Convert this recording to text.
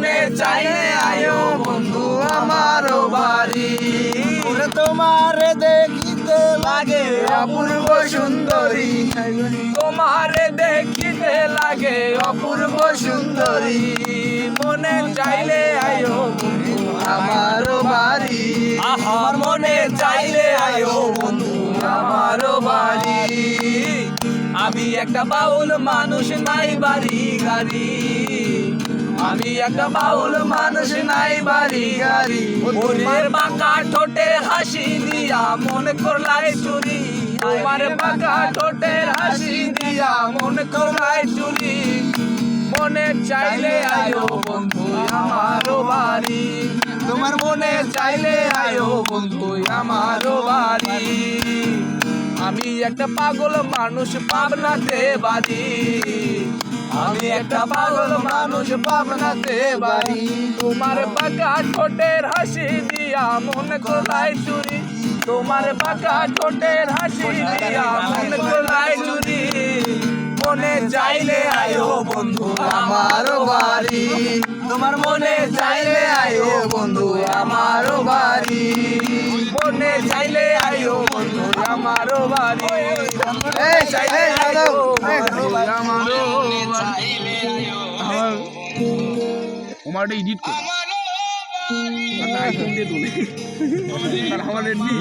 মনে চাইলে আয়ো বন্ধু আমারও বাড়ি। ওরে তোমার দেখিতে লাগে অপূর্ব সুন্দরী, তোমারে দেখিতে লাগে অপূর্ব সুন্দরী। মনে চাইলে আয়ো বন্ধু আমারও বাড়ি। আমার মনে চাইলে আয়ো বন্ধু আমারও বাড়ি। আমি একটা বাউল মানুষ, নাই বাড়ি গাড়ি। আমি একটা বাউল মানুষ, নাই বাড়ি গাড়ি। মনের বাঁকা ঠোঁটের হাসি দিয়া মন করলাই চুরি। তোমার বাঁকা ঠোঁটের হাসি দিয়া মন করলাই চুরি। মনে চাইলে আয়ো বন্ধু আমারও বাড়ি। তোমার মনে চাইলে আয়ো বন্ধু আমারও বাড়ি। আমি একটা পাগল মানুষ, পাবনাতে বাড়ি। আমি একটা পাগল মানুষ, পাবনাতে বাড়ি। তোমার বাঁকা ঠোঁটের হাসি দিয়া মন করলাই চুরি। তোমার বাঁকা ঠোঁটের হাসি দিয়া মন করলাই চুরি। মনে চাইলে আয়ো বন্ধু আমারও বাড়ি। তোমার মনে চাইলে আয়ো বন্ধু আমারও বাড়ি। মনে চাইলে আয়ো বন্ধু আমারও বাড়ি। চাইলে আয়ো বন্ধু আমারও বাড়ি। ওমারটা এডিট কর আইফোন দিয়ে তুলে আমার রেডমি